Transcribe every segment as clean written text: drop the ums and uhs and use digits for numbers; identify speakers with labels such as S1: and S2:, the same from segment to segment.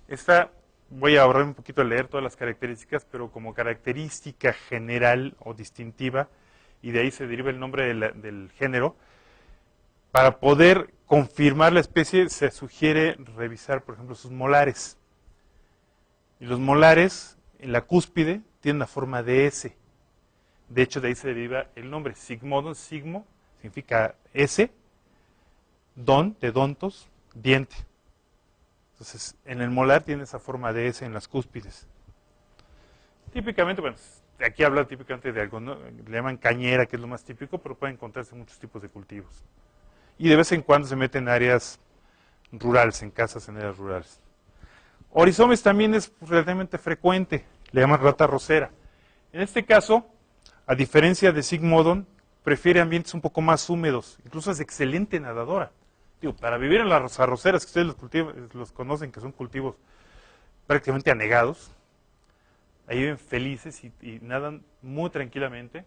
S1: Esta voy a ahorrar un poquito de leer todas las características, pero como característica general o distintiva, y de ahí se deriva el nombre del género, para poder confirmar la especie se sugiere revisar, por ejemplo, sus molares. Y los molares, en la cúspide, tienen una forma de S. De hecho, de ahí se deriva el nombre. Sigmodon, sigmo, significa S, don, de dontos, diente. Entonces, en el molar tiene esa forma de S en las cúspides. Típicamente, bueno, aquí habla típicamente de algo, ¿no? Le llaman cañera, que es lo más típico, pero pueden encontrarse muchos tipos de cultivos. Y de vez en cuando se mete en áreas rurales, en casas en áreas rurales. Orizomes también es relativamente frecuente, le llaman rata rosera. En este caso, a diferencia de Sigmodon, prefiere ambientes un poco más húmedos, incluso es excelente nadadora. Digo, para vivir en las arroceras, que ustedes los conocen, que son cultivos prácticamente anegados, ahí viven felices y nadan muy tranquilamente.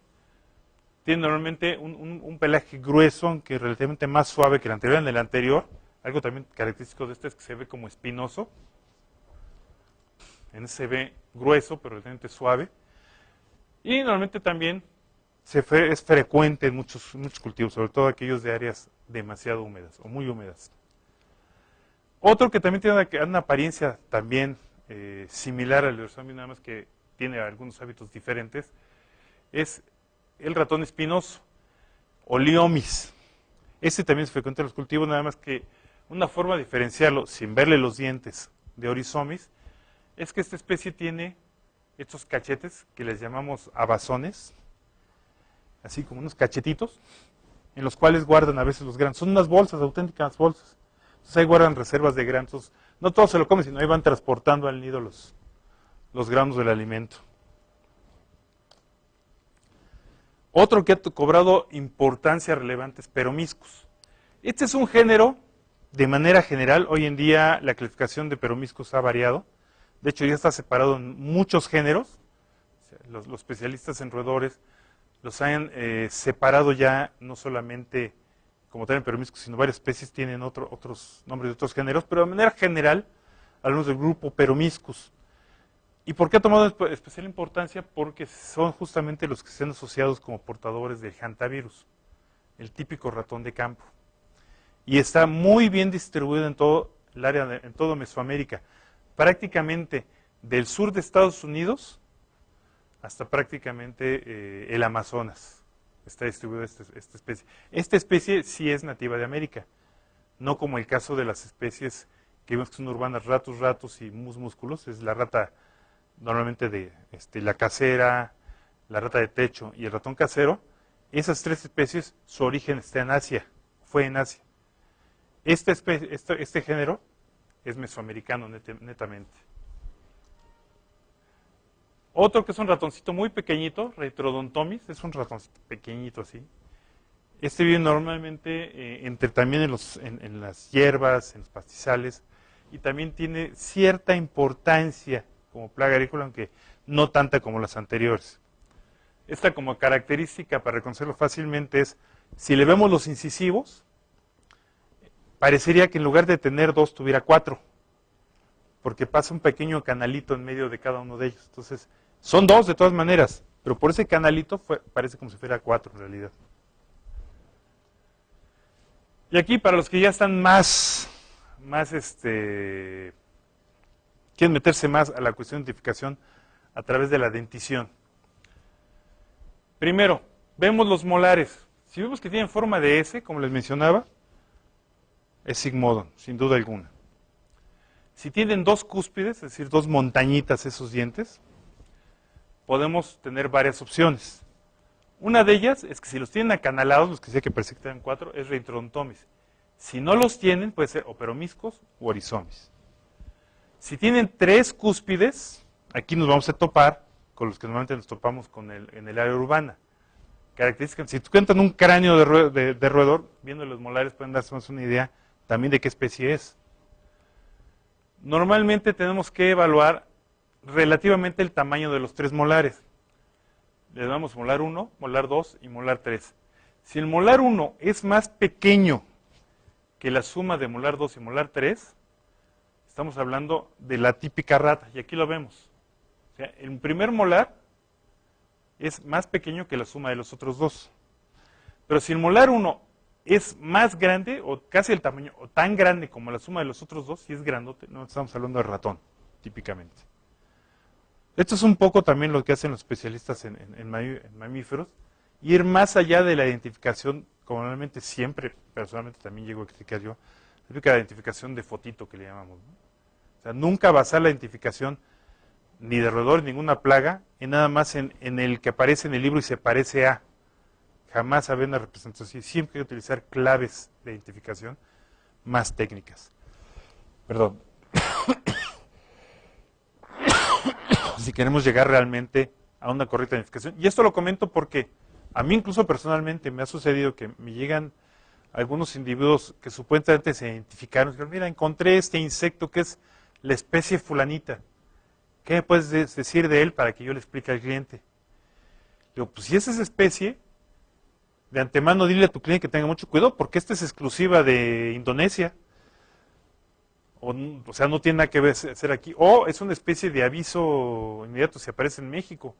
S1: Tienen normalmente un pelaje grueso, aunque relativamente más suave que el anterior. En el anterior, algo también característico de este es que se ve como espinoso. En ese se ve grueso, pero relativamente suave. Y normalmente también es frecuente en muchos cultivos, sobre todo aquellos de áreas demasiado húmedas o muy húmedas. Otro que también tiene una apariencia también similar al Oryzomys, nada más que tiene algunos hábitos diferentes, es el ratón espinoso, Oliomis. Este también es frecuente en los cultivos, nada más que una forma de diferenciarlo, sin verle los dientes de Oryzomys, es que esta especie tiene estos cachetes que les llamamos abazones, así como unos cachetitos, en los cuales guardan a veces los granos. Son unas bolsas, auténticas bolsas. Entonces ahí guardan reservas de granos. No todos se lo comen, sino ahí van transportando al nido los granos del alimento. Otro que ha cobrado importancia relevante es Peromyscus. Este es un género, de manera general, hoy en día la clasificación de Peromyscus ha variado. De hecho, ya está separado en muchos géneros. Los especialistas en roedores los han separado ya, no solamente como tal en Peromyscus, sino varias especies tienen otros nombres de otros géneros, pero de manera general hablamos del grupo Peromyscus. ¿Y por qué ha tomado especial importancia? Porque son justamente los que están asociados como portadores del hantavirus, el típico ratón de campo. Y está muy bien distribuido en todo el área, en todo Mesoamérica. Prácticamente del sur de Estados Unidos hasta prácticamente el Amazonas está distribuida esta especie. Esta especie sí es nativa de América, no como el caso de las especies que vemos que son urbanas, ratos y músculos, es la rata normalmente de la casera, la rata de techo y el ratón casero. Esas tres especies, su origen está en Asia, fue en Asia. Este género es mesoamericano netamente. Otro que es un ratoncito muy pequeñito, Retrodontomis, es un ratoncito pequeñito así. Este vive normalmente también en las hierbas, en los pastizales, y también tiene cierta importancia como plaga agrícola, aunque no tanta como las anteriores. Esta como característica para reconocerlo fácilmente es, si le vemos los incisivos, parecería que en lugar de tener 2 tuviera 4, porque pasa un pequeño canalito en medio de cada uno de ellos. Entonces, son 2 de todas maneras, pero por ese canalito parece como si fuera 4 en realidad. Y aquí, para los que ya están quieren meterse más a la cuestión de identificación a través de la dentición. Primero, vemos los molares. Si vemos que tienen forma de S, como les mencionaba, es Sigmodon, sin duda alguna. Si tienen 2 cúspides, es decir, 2 montañitas esos dientes, podemos tener varias opciones. Una de ellas es que si los tienen acanalados, los que decía que parece que tienen 4, es Retrodontomis. Si no los tienen, puede ser o Peromyscus o Oryzomys. Si tienen 3 cúspides, aquí nos vamos a topar con los que normalmente nos topamos en el área urbana. Características, si cuentan un cráneo de roedor, viendo los molares pueden darse más una idea también de qué especie es. Normalmente tenemos que evaluar relativamente el tamaño de los 3 molares. Le damos molar 1, molar 2 y molar 3. Si el molar 1 es más pequeño que la suma de molar 2 y molar 3, estamos hablando de la típica rata, y aquí lo vemos. O sea, el primer molar es más pequeño que la suma de los otros dos. Pero si el molar 1 es más grande, o casi el tamaño, o tan grande como la suma de los otros dos, si es grandote, no estamos hablando de ratón, típicamente. Esto es un poco también lo que hacen los especialistas en mamíferos, ir más allá de la identificación, como normalmente siempre, personalmente también llego a criticar yo, la típica identificación de fotito que le llamamos, ¿no? O sea, nunca basar la identificación ni de roedor, ninguna plaga, en nada más en el que aparece en el libro y se parece a. Jamás haber una representación así. Siempre hay que utilizar claves de identificación más técnicas. Perdón. Si queremos llegar realmente a una correcta identificación. Y esto lo comento porque a mí incluso personalmente me ha sucedido que me llegan algunos individuos que supuestamente se identificaron. Dijeron, mira, encontré este insecto que es la especie fulanita. ¿Qué me puedes decir de él para que yo le explique al cliente? Digo, pues si es esa especie, de antemano dile a tu cliente que tenga mucho cuidado porque esta es exclusiva de Indonesia. O sea, no tiene nada que hacer aquí. O es una especie de aviso inmediato si aparece en México.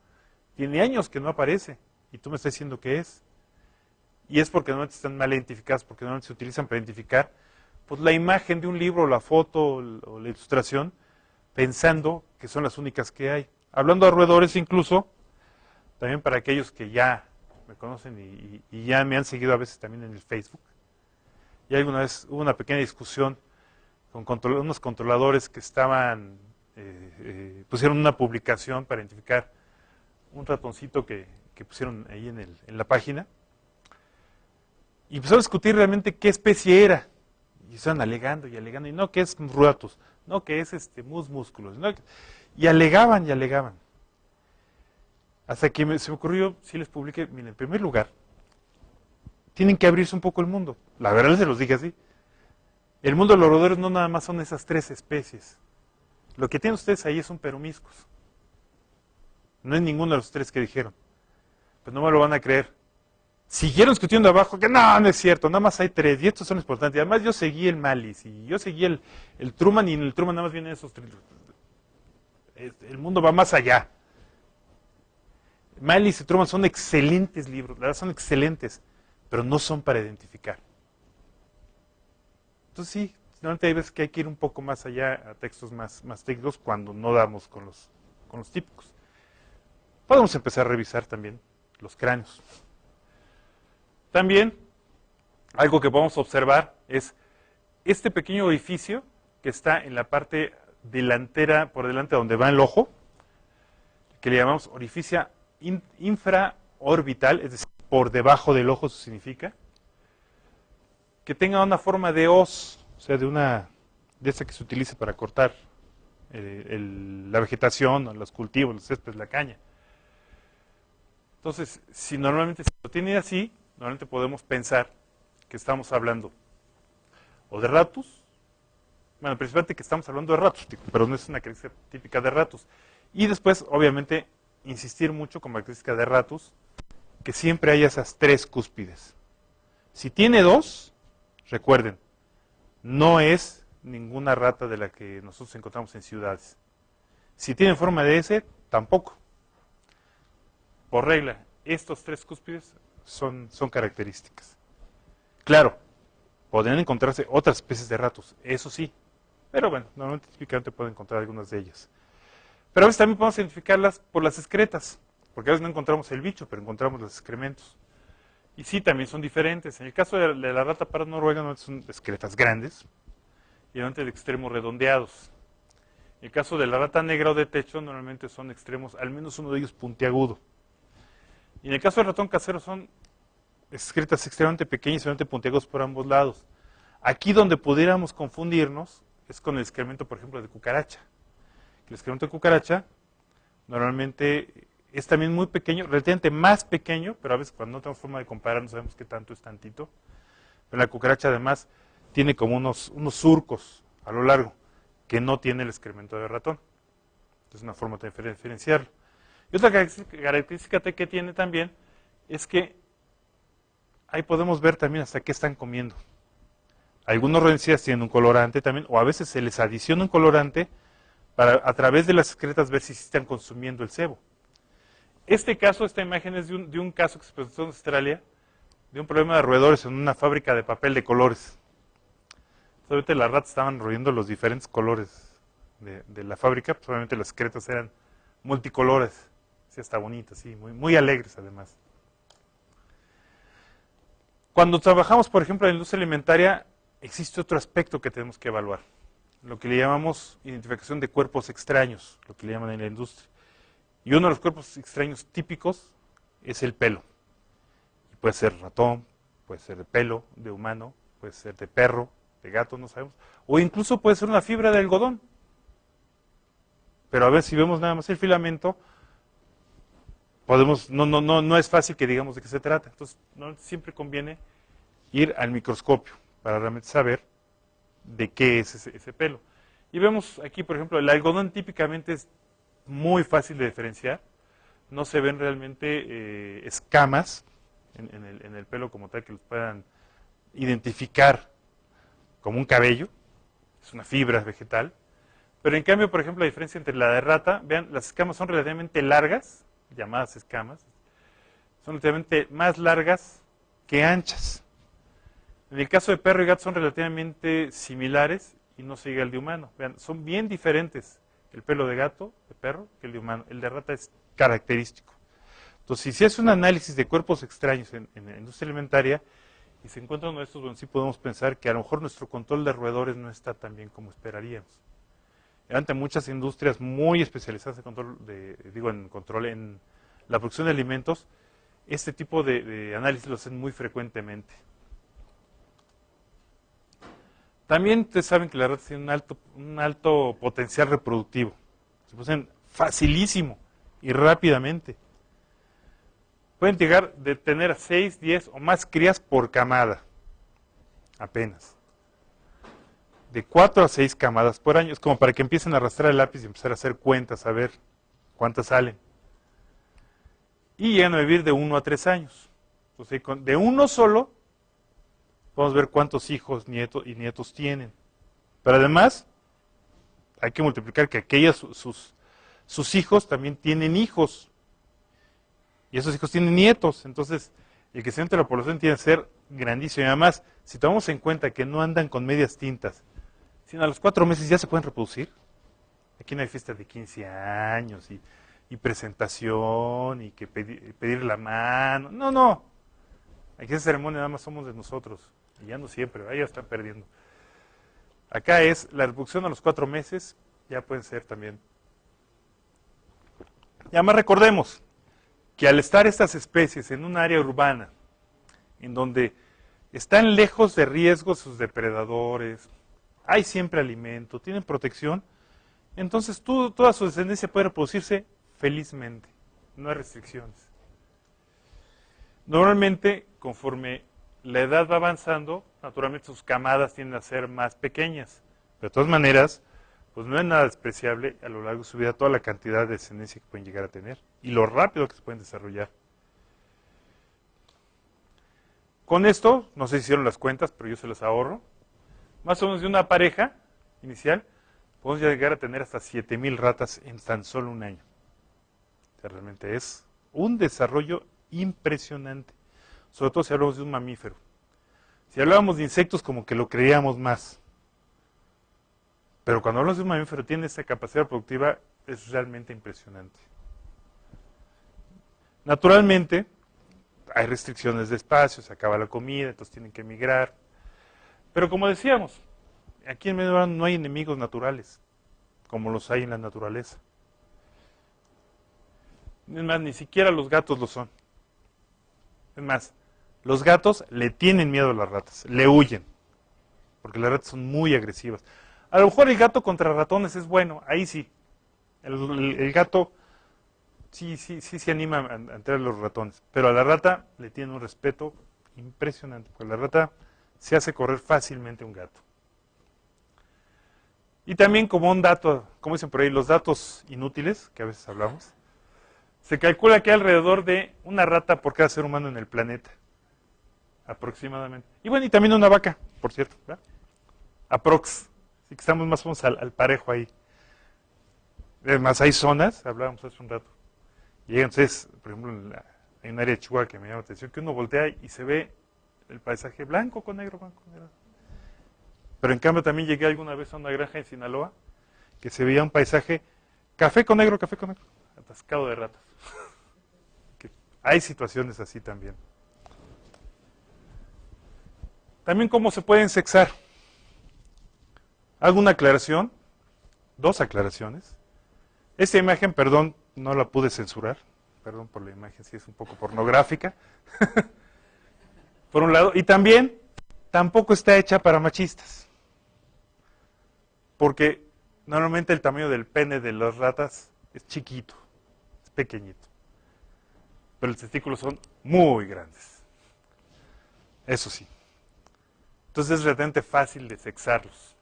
S1: Tiene años que no aparece y tú me estás diciendo que es. Y es porque normalmente están mal identificadas, porque normalmente se utilizan para identificar pues, la imagen de un libro, la foto o la ilustración, pensando que son las únicas que hay. Hablando de roedores incluso, también para aquellos que ya me conocen y ya me han seguido a veces también en el Facebook. Y alguna vez hubo una pequeña discusión con unos controladores que estaban, pusieron una publicación para identificar un ratoncito que pusieron ahí en la página. Y empezaron a discutir realmente qué especie era. Y estaban alegando, y no, que es ruatus, no, que es mus músculos, ¿no? Y alegaban. Hasta que se me ocurrió, si les publiqué, miren, en primer lugar, tienen que abrirse un poco el mundo. La verdad se los dije así. El mundo de los roedores no nada más son esas 3 especies. Lo que tienen ustedes ahí son peromyscus. No es ninguno de los 3 que dijeron. Pues no me lo van a creer. Siguieron discutiendo abajo, que no es cierto, nada más hay 3, y estos son importantes. Y además yo seguí el Malice, y yo seguí el Truman, y en el Truman nada más vienen esos 3. El mundo va más allá. Malice y Truman son excelentes libros, la verdad son excelentes, pero no son para identificar. Entonces sí, normalmente hay veces que hay que ir un poco más allá a textos más técnicos cuando no damos con los típicos. Podemos empezar a revisar también los cráneos. También, algo que podemos observar es este pequeño orificio que está en la parte delantera, por delante donde va el ojo, que le llamamos orificio infraorbital, es decir, por debajo del ojo, eso significa, que tenga una forma de hoz, o sea, de esa que se utiliza para cortar la vegetación, los cultivos, los céspedes, la caña. Entonces, si normalmente lo tiene así, normalmente podemos pensar que estamos hablando o de ratus, bueno, principalmente que estamos hablando de ratus, pero no es una característica típica de ratus. Y después, obviamente, insistir mucho como característica de ratus, que siempre haya esas 3 cúspides. Si tiene 2, recuerden, no es ninguna rata de la que nosotros encontramos en ciudades. Si tiene forma de S, tampoco. Por regla, estos 3 cúspides son características. Claro, podrían encontrarse otras especies de ratos, eso sí, pero bueno, normalmente típicamente pueden encontrar algunas de ellas. Pero a veces también podemos identificarlas por las excretas, porque a veces no encontramos el bicho, pero encontramos los excrementos. Y sí, también son diferentes. En el caso de la rata parda noruega, no son excretas grandes, y normalmente de extremos redondeados. En el caso de la rata negra o de techo, normalmente son extremos, al menos uno de ellos puntiagudo. Y en el caso del ratón casero son excretas extremadamente pequeñas y extremadamente puntiagudas por ambos lados. Aquí donde pudiéramos confundirnos es con el excremento, por ejemplo, de cucaracha. El excremento de cucaracha normalmente es también muy pequeño, relativamente más pequeño, pero a veces cuando no tenemos forma de comparar no sabemos qué tanto es tantito. Pero la cucaracha además tiene como unos surcos a lo largo que no tiene el excremento de ratón. Es una forma de diferenciarlo. Y otra característica que tiene también es que ahí podemos ver también hasta qué están comiendo. Algunos rodenticidas tienen un colorante también, o a veces se les adiciona un colorante para a través de las excretas ver si están consumiendo el sebo. Esta imagen es de un caso que se presentó en Australia, de un problema de roedores en una fábrica de papel de colores. Solamente las ratas estaban royendo los diferentes colores de la fábrica, pues obviamente las excretas eran multicolores, sí, está bonita, sí, muy alegres además. Cuando trabajamos, por ejemplo, en la industria alimentaria, existe otro aspecto que tenemos que evaluar, lo que le llamamos identificación de cuerpos extraños, lo que le llaman en la industria. Y uno de los cuerpos extraños típicos es el pelo. Y puede ser ratón, puede ser de pelo, de humano, puede ser de perro, de gato, no sabemos. O incluso puede ser una fibra de algodón. Pero a ver, si vemos nada más el filamento, no es fácil que digamos de qué se trata. Entonces, siempre conviene ir al microscopio para realmente saber de qué es ese pelo. Y vemos aquí, por ejemplo, el algodón típicamente es muy fácil de diferenciar. No se ven realmente escamas en el pelo como tal que los puedan identificar como un cabello. Es una fibra vegetal. Pero en cambio, por ejemplo, la diferencia entre la de rata, vean, las escamas son relativamente largas, llamadas escamas, son relativamente más largas que anchas. En el caso de perro y gato son relativamente similares y no se llega al de humano. Vean, son bien diferentes el pelo de gato, de perro, que el de humano. El de rata es característico. Entonces, si se hace un análisis de cuerpos extraños en la industria alimentaria y se encuentran uno de estos, bueno, sí podemos pensar que a lo mejor nuestro control de roedores no está tan bien como esperaríamos. Ante muchas industrias muy especializadas en la producción de alimentos, este tipo de análisis lo hacen muy frecuentemente. También ustedes saben que las ratas tienen un alto potencial reproductivo. Se producen facilísimo y rápidamente. Pueden llegar de tener 6, 10 o más crías por camada, apenas. De 4 a 6 camadas por año. Es como para que empiecen a arrastrar el lápiz y empezar a hacer cuentas, a ver cuántas salen. Y llegan a vivir de 1 a 3 años. Entonces, de uno solo, podemos ver cuántos hijos y nietos tienen. Pero además, hay que multiplicar que sus hijos también tienen hijos. Y esos hijos tienen nietos. Entonces, el crecimiento de la población tiene que ser grandísimo. Y además, si tomamos en cuenta que no andan con medias tintas, sino a los 4 meses ya se pueden reproducir. Aquí no hay fiesta de 15 años y presentación y que pedir la mano. No. Aquí esa ceremonia nada más somos de nosotros. Y ya no siempre, ahí ya están perdiendo. Acá es la reproducción a los 4 meses, ya pueden ser también. Y además recordemos que al estar estas especies en un área urbana, en donde están lejos de riesgos sus depredadores, hay siempre alimento, tienen protección, entonces toda su descendencia puede reproducirse felizmente, no hay restricciones. Normalmente, conforme la edad va avanzando, naturalmente sus camadas tienden a ser más pequeñas, pero de todas maneras, pues no es nada despreciable a lo largo de su vida toda la cantidad de descendencia que pueden llegar a tener y lo rápido que se pueden desarrollar. Con esto, no sé si hicieron las cuentas, pero yo se las ahorro. Más o menos de una pareja inicial, podemos llegar a tener hasta 7,000 ratas en tan solo un año. O sea, realmente es un desarrollo impresionante, sobre todo si hablamos de un mamífero. Si hablábamos de insectos, como que lo creíamos más. Pero cuando hablamos de un mamífero, tiene esa capacidad productiva, es realmente impresionante. Naturalmente, hay restricciones de espacio, se acaba la comida, entonces tienen que emigrar. Pero como decíamos, aquí en Medio no hay enemigos naturales, como los hay en la naturaleza. Es más, ni siquiera los gatos lo son. Es más, los gatos le tienen miedo a las ratas, le huyen, porque las ratas son muy agresivas. A lo mejor el gato contra ratones es bueno, ahí sí. El gato sí se anima a entrar a los ratones, pero a la rata le tiene un respeto impresionante, porque la rata se hace correr fácilmente un gato. Y también como un dato, como dicen por ahí, los datos inútiles, que a veces hablamos, se calcula que hay alrededor de una rata por cada ser humano en el planeta, aproximadamente. Y bueno, y también una vaca, por cierto, ¿verdad? aprox. Así que estamos más o menos al parejo ahí. Además, hay zonas, hablábamos hace un rato. Y entonces, por ejemplo, hay un área de Chihuahua que me llama la atención, que uno voltea y se ve el paisaje blanco con negro, blanco con negro. Pero en cambio también llegué alguna vez a una granja en Sinaloa, que se veía un paisaje café con negro, atascado de ratas. Que hay situaciones así también. También cómo se pueden sexar. Hago una aclaración, 2 aclaraciones. Esta imagen, perdón, no la pude censurar. Perdón por la imagen, sí es un poco pornográfica. Por un lado. Y también, tampoco está hecha para machistas. Porque normalmente el tamaño del pene de las ratas es chiquito, es pequeñito. Pero los testículos son muy grandes. Eso sí. Entonces es realmente fácil de sexarlos.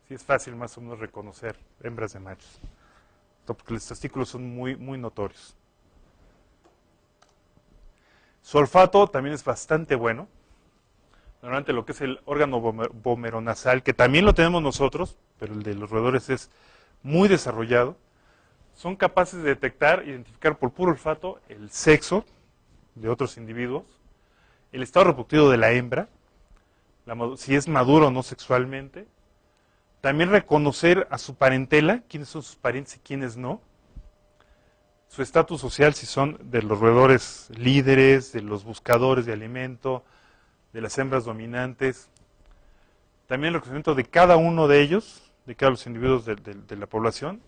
S1: Sí es fácil más o menos reconocer hembras de machos. Porque los testículos son muy, muy notorios. Su olfato también es bastante bueno. Normalmente lo que es el órgano vomeronasal, que también lo tenemos nosotros, pero el de los roedores es muy desarrollado, son capaces de detectar, identificar por puro olfato el sexo de otros individuos, el estado reproductivo de la hembra, si es maduro o no sexualmente, también reconocer a su parentela, quiénes son sus parientes y quiénes no, su estatus social, si son de los roedores líderes, de los buscadores de alimento, de las hembras dominantes, también el reconocimiento de cada uno de ellos, de cada los individuos de la población,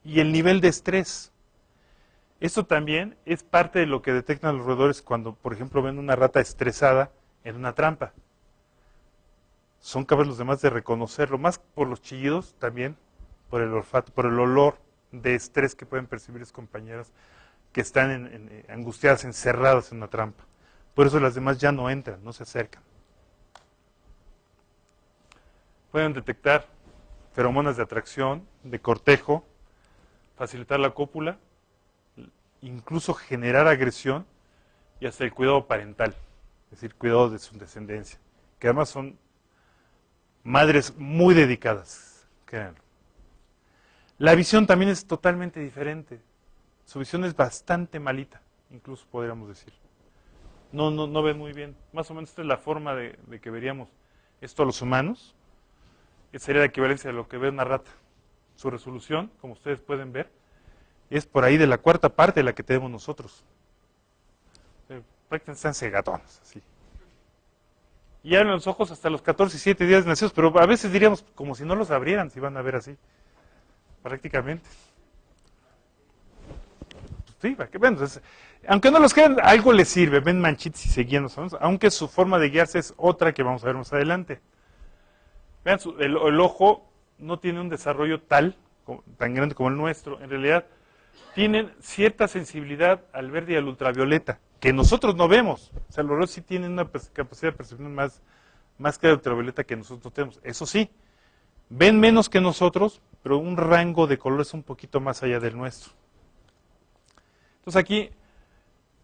S1: y el nivel de estrés. Esto también es parte de lo que detectan los roedores cuando, por ejemplo, ven una rata estresada en una trampa. Son capaces los demás de reconocerlo, más por los chillidos, también por el olfato, por el olor de estrés que pueden percibir sus compañeros que están angustiadas, encerradas en una trampa. Por eso las demás ya no entran, no se acercan. Pueden detectar feromonas de atracción, de cortejo, facilitar la cópula, incluso generar agresión y hasta el cuidado parental, es decir, cuidado de su descendencia, que además son madres muy dedicadas, créanlo. La visión también es totalmente diferente. Su visión es bastante malita, incluso podríamos decir. No ven muy bien. Más o menos esta es la forma de que veríamos esto a los humanos. Esta sería la equivalencia de lo que ve una rata. Su resolución, como ustedes pueden ver, es por ahí de la 4ª parte de la que tenemos nosotros. Prácticamente están cegatonas, así. Y abren los ojos hasta los 14 y 7 días de nacidos, pero a veces diríamos como si no los abrieran, si van a ver así. Prácticamente. Sí, bueno, entonces, aunque no los queden, algo les sirve, ven manchitas y se guían los ojos, aunque su forma de guiarse es otra que vamos a ver más adelante. Vean, el ojo no tiene un desarrollo tan grande como el nuestro, en realidad tienen cierta sensibilidad al verde y al ultravioleta, que nosotros no vemos. O sea, los roedores sí tienen una capacidad de percepción más que de ultravioleta que nosotros tenemos. Eso sí, ven menos que nosotros, pero un rango de colores un poquito más allá del nuestro. Entonces aquí,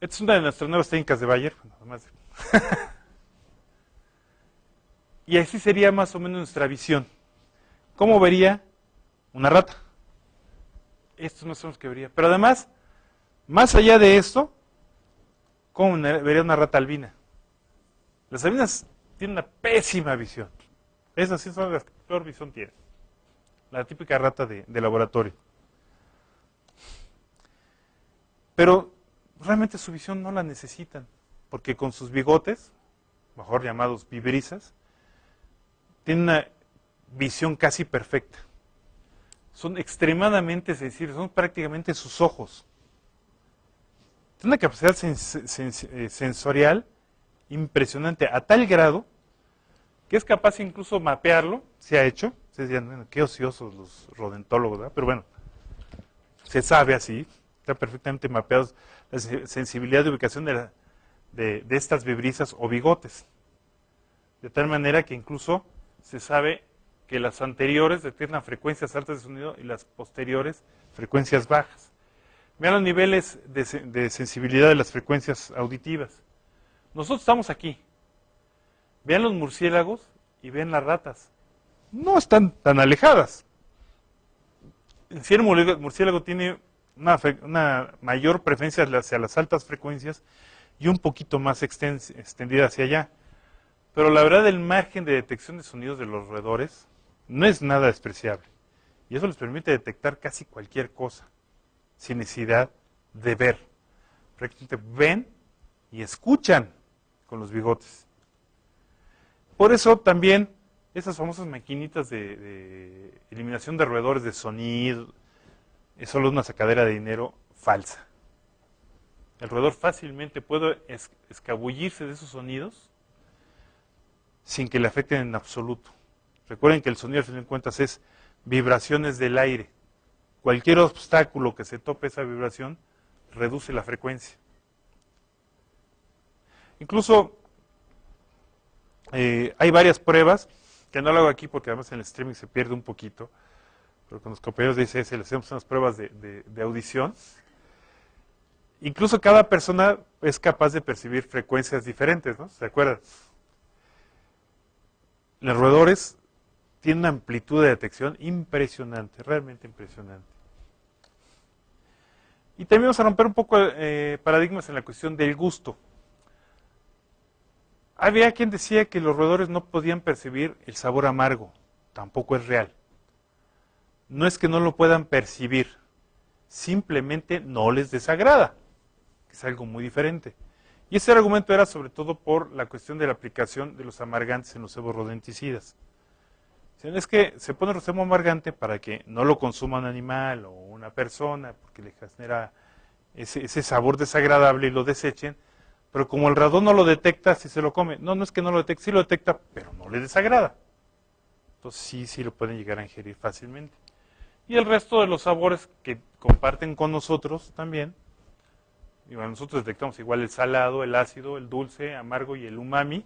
S1: esta es una de nuestras nuevas técnicas de Bayer. Y así sería más o menos nuestra visión. ¿Cómo vería una rata? Esto no son los que vería. Pero además, más allá de esto, ¿cómo vería una rata albina? Las albinas tienen una pésima visión. Esas sí son las que peor visión tienen. La típica rata de laboratorio. Pero realmente su visión no la necesitan, porque con sus bigotes, mejor llamados vibrisas, tienen una visión casi perfecta. Son extremadamente sensibles, son prácticamente sus ojos. Tienen una capacidad sensorial impresionante, a tal grado que es capaz incluso mapearlo, se ha hecho. Ustedes dirán, bueno, qué ociosos los rodentólogos, ¿verdad? Pero bueno, se sabe así. Están perfectamente mapeados la sensibilidad de ubicación de estas vibrisas o bigotes. De tal manera que incluso se sabe que las anteriores detectan frecuencias altas de sonido y las posteriores frecuencias bajas. Vean los niveles de sensibilidad de las frecuencias auditivas. Nosotros estamos aquí. Vean los murciélagos y vean las ratas. no están tan alejadas. Si el murciélago tiene una mayor preferencia hacia las altas frecuencias y un poquito más extendida hacia allá. Pero la verdad, el margen de detección de sonidos de los roedores no es nada despreciable. Y eso les permite detectar casi cualquier cosa, sin necesidad de ver. Prácticamente ven y escuchan con los bigotes. Por eso también esas famosas maquinitas de eliminación de roedores de sonido es solo una sacadera de dinero falsa. El roedor fácilmente puede escabullirse de esos sonidos sin que le afecten en absoluto. Recuerden que el sonido, al fin de cuentas, es vibraciones del aire. Cualquier obstáculo que se tope esa vibración reduce la frecuencia. Incluso hay varias pruebas, que no lo hago aquí porque además en el streaming se pierde un poquito, pero con los compañeros de ICS les hacemos unas pruebas de audición. Incluso cada persona es capaz de percibir frecuencias diferentes, ¿no? ¿Se acuerdan? Los roedores tienen una amplitud de detección impresionante, realmente impresionante. Y también vamos a romper un poco paradigmas en la cuestión del gusto. Había quien decía que los roedores no podían percibir el sabor amargo. Tampoco es real. No es que no lo puedan percibir, simplemente no les desagrada, que es algo muy diferente. Y ese argumento era sobre todo por la cuestión de la aplicación de los amargantes en los cebos rodenticidas. Es que se pone el cebo amargante para que no lo consuma un animal o una persona, porque le genera ese sabor desagradable y lo desechen, pero como el ratón no lo detecta, si se lo come. No, no es que no lo detecte, sí lo detecta, pero no le desagrada. Entonces sí lo pueden llegar a ingerir fácilmente. Y el resto de los sabores que comparten con nosotros también, y bueno, nosotros detectamos igual el salado, el ácido, el dulce, amargo y el umami,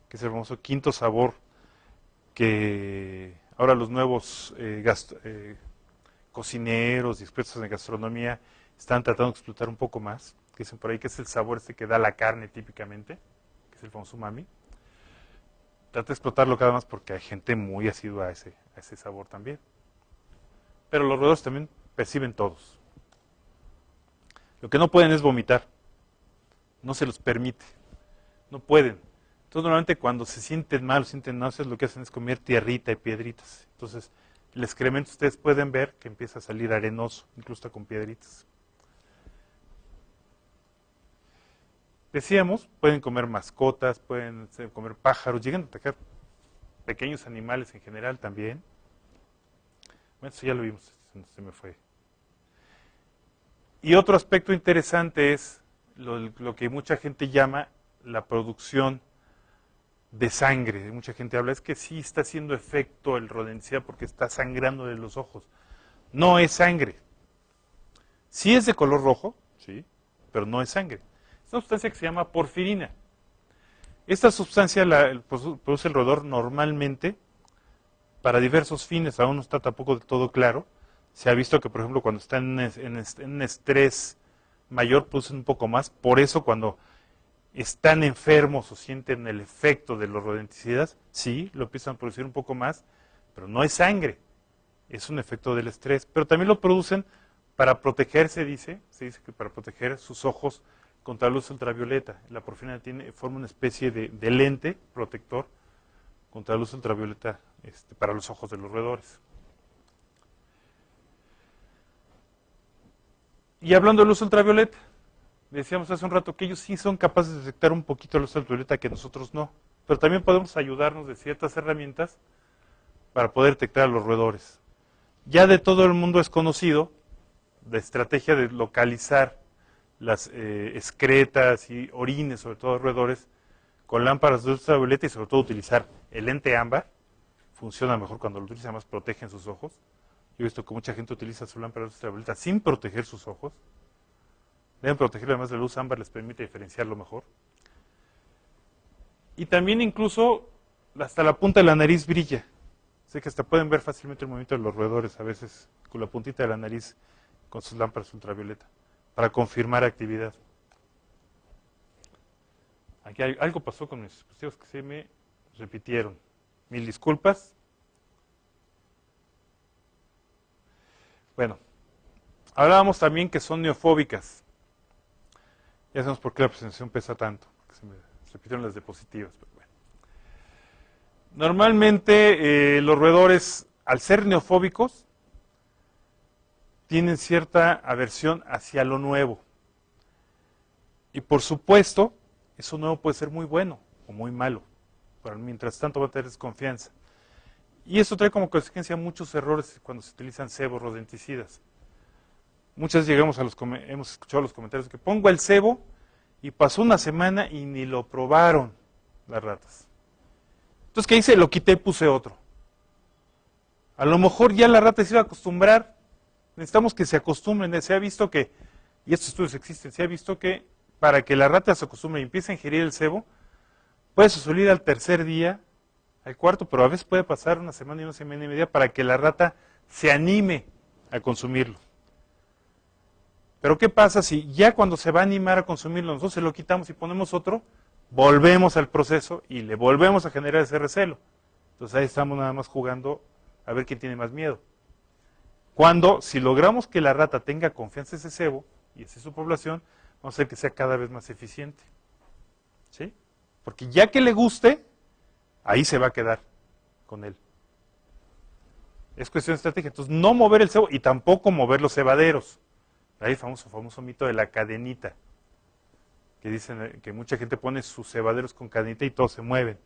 S1: que es el famoso quinto sabor que ahora los nuevos cocineros y expertos en gastronomía están tratando de explotar un poco más, que dicen por ahí que es el sabor que da la carne típicamente, que es el famoso umami. Trata de explotarlo cada vez más porque hay gente muy asidua a ese sabor también. Pero los roedores también perciben todos. Lo que no pueden es vomitar. No se los permite. No pueden. Entonces normalmente cuando se sienten mal o sienten náuseas, lo que hacen es comer tierrita y piedritas. Entonces el excremento ustedes pueden ver que empieza a salir arenoso, incluso hasta con piedritas. Decíamos, pueden comer mascotas, pueden comer pájaros, llegan a atacar pequeños animales en general también. Bueno, eso ya lo vimos, se me fue. Y otro aspecto interesante es lo que mucha gente llama la producción de sangre. Mucha gente habla, es que sí está haciendo efecto el rodencida porque está sangrando de los ojos. No es sangre. Sí es de color rojo, sí, pero no es sangre. Es una sustancia que se llama porfirina. Esta sustancia la produce el roedor normalmente para diversos fines, aún no está tampoco del todo claro. Se ha visto que, por ejemplo, cuando están en estrés mayor, producen un poco más. Por eso, cuando están enfermos o sienten el efecto de los rodenticidas, sí, lo empiezan a producir un poco más, pero no es sangre, es un efecto del estrés. Pero también lo producen para protegerse, se dice que para proteger sus ojos contra la luz ultravioleta. La porfirina forma una especie de lente protector contra la luz ultravioleta para los ojos de los roedores. Y hablando de luz ultravioleta, decíamos hace un rato que ellos sí son capaces de detectar un poquito la luz ultravioleta que nosotros no. Pero también podemos ayudarnos de ciertas herramientas para poder detectar a los roedores. Ya de todo el mundo es conocido la estrategia de localizar las excretas y orines, sobre todo de roedores, con lámparas de luz ultravioleta y sobre todo utilizar el lente ámbar. Funciona mejor cuando lo utiliza, más protegen sus ojos. Yo he visto que mucha gente utiliza su lámpara de luz ultravioleta sin proteger sus ojos. Deben protegerlo, además la luz ámbar les permite diferenciarlo mejor. Y también incluso hasta la punta de la nariz brilla. Sé que hasta pueden ver fácilmente el movimiento de los roedores, a veces con la puntita de la nariz con sus lámparas ultravioleta, para confirmar actividad. Aquí algo pasó con mis dispositivos que se me repitieron. Mil disculpas. Bueno, hablábamos también que son neofóbicas. Ya sabemos por qué la presentación pesa tanto, que se me repitieron las diapositivas. Pero bueno. Normalmente los roedores, al ser neofóbicos, tienen cierta aversión hacia lo nuevo. Y por supuesto, eso nuevo puede ser muy bueno o muy malo, pero mientras tanto va a tener desconfianza. Y eso trae como consecuencia muchos errores cuando se utilizan cebos rodenticidas. Muchas veces hemos escuchado los comentarios que pongo el cebo y pasó una semana y ni lo probaron las ratas. Entonces, ¿qué hice? Lo quité y puse otro. A lo mejor ya la rata se iba a acostumbrar. Necesitamos que se acostumbren. Se ha visto que, y estos estudios existen, se ha visto que para que la rata se acostumbre y empiece a ingerir el cebo, puede salir al tercer día, al cuarto, pero a veces puede pasar una semana y una semana y media para que la rata se anime a consumirlo. Pero ¿qué pasa si ya cuando se va a animar a consumirlo, nosotros se lo quitamos y ponemos otro, volvemos al proceso y le volvemos a generar ese recelo? Entonces ahí estamos nada más jugando a ver quién tiene más miedo. Cuando, si logramos que la rata tenga confianza en ese cebo, y esa es su población, vamos a hacer que sea cada vez más eficiente. ¿Sí? Porque ya que le guste, ahí se va a quedar con él. Es cuestión de estrategia. Entonces, no mover el cebo y tampoco mover los cebaderos. Hay el famoso mito de la cadenita, que dicen que mucha gente pone sus cebaderos con cadenita y todos se mueven.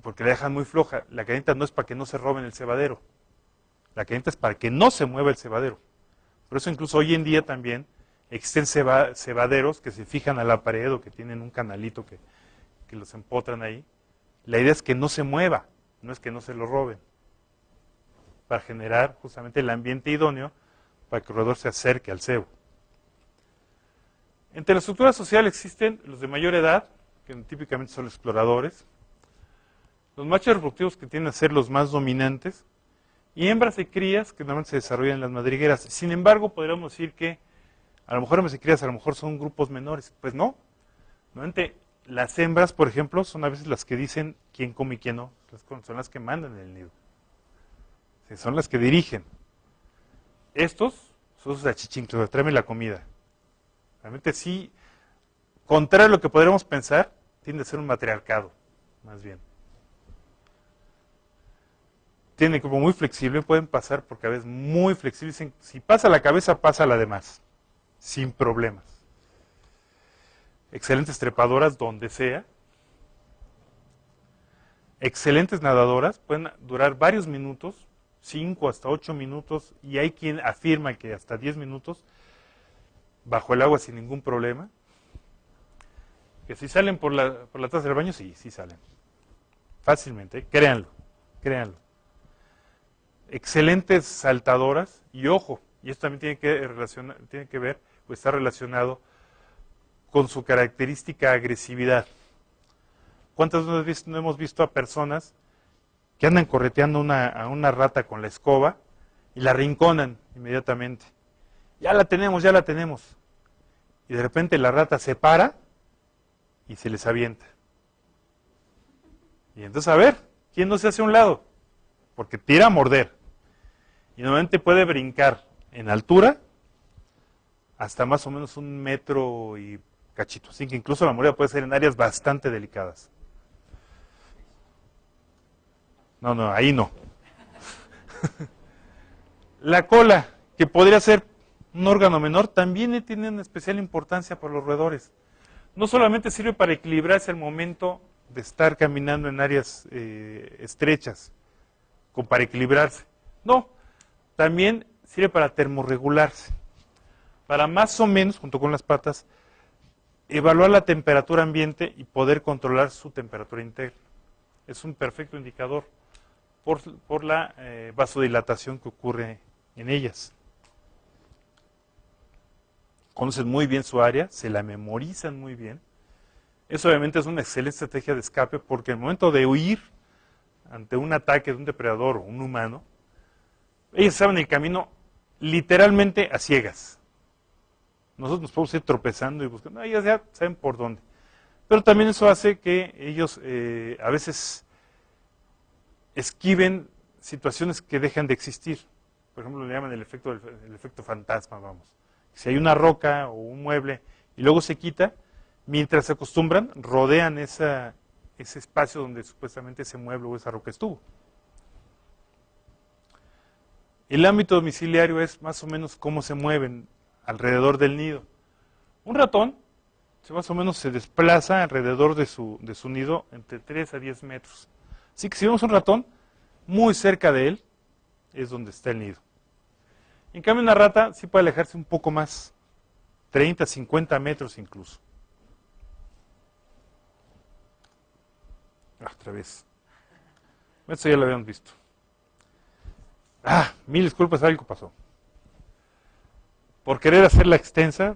S1: Porque la dejan muy floja. La cadenita no es para que no se roben el cebadero. La cadenita es para que no se mueva el cebadero. Por eso incluso hoy en día también existen cebaderos que se fijan a la pared o que tienen un canalito que los empotran ahí. La idea es que no se mueva, no es que no se lo roben. Para generar justamente el ambiente idóneo para que el roedor se acerque al cebo. Entre la estructura social existen los de mayor edad, que típicamente son los exploradores, los machos reproductivos que tienden a ser los más dominantes, y hembras y crías que normalmente se desarrollan en las madrigueras. Sin embargo, podríamos decir que a lo mejor hembras y crías a lo mejor son grupos menores. Pues no. Normalmente las hembras, por ejemplo, son a veces las que dicen quién come y quién no. Son las que mandan en el nido. Sí, son las que dirigen. Estos son sus achichincles, tráeme la comida. Realmente sí, contrario a lo que podríamos pensar, tiende a ser un matriarcado, más bien. Tienen como muy flexible, pueden pasar por cabezas muy flexibles. Si pasa la cabeza, pasa la demás, sin problemas. Excelentes trepadoras donde sea. Excelentes nadadoras, pueden durar varios minutos, 5 hasta 8 minutos, y hay quien afirma que hasta 10 minutos bajo el agua sin ningún problema. Que si salen por la taza del baño, sí salen. Fácilmente, créanlo. Excelentes saltadoras, y ojo, y esto también tiene que ver, o está relacionado con su característica agresividad. ¿Cuántas veces no hemos visto a personas que andan correteando a una rata con la escoba y la rinconan inmediatamente? Ya la tenemos. Y de repente la rata se para y se les avienta. Y entonces, a ver, ¿quién no se hace a un lado? Porque tira a morder. Y normalmente puede brincar en altura hasta más o menos 1 metro y cachito. Así que incluso la mordida puede ser en áreas bastante delicadas. No, ahí no. La cola, que podría ser un órgano menor, también tiene una especial importancia para los roedores. No solamente sirve para equilibrarse al momento de estar caminando en áreas estrechas, como para equilibrarse. No, también sirve para termorregularse. Para más o menos, junto con las patas, evaluar la temperatura ambiente y poder controlar su temperatura interna. Es un perfecto indicador por la vasodilatación que ocurre en ellas. Conocen muy bien su área, se la memorizan muy bien. Eso obviamente es una excelente estrategia de escape porque en el momento de huir ante un ataque de un depredador o un humano, ellas saben el camino literalmente a ciegas. Nosotros nos podemos ir tropezando y buscando, ellas ya saben por dónde. Pero también eso hace que ellos a veces esquiven situaciones que dejan de existir. por ejemplo, le llaman el efecto fantasma, vamos. Si hay una roca o un mueble y luego se quita, mientras se acostumbran, rodean ese espacio donde supuestamente ese mueble o esa roca estuvo. El ámbito domiciliario es más o menos cómo se mueven alrededor del nido. Un ratón más o menos se desplaza alrededor de su nido entre 3 a 10 metros. Así que si vemos un ratón, muy cerca de él es donde está el nido. En cambio, una rata sí puede alejarse un poco más, 30, 50 metros incluso. Otra vez. Esto ya lo habíamos visto. Mil disculpas, algo pasó. Por querer hacerla extensa,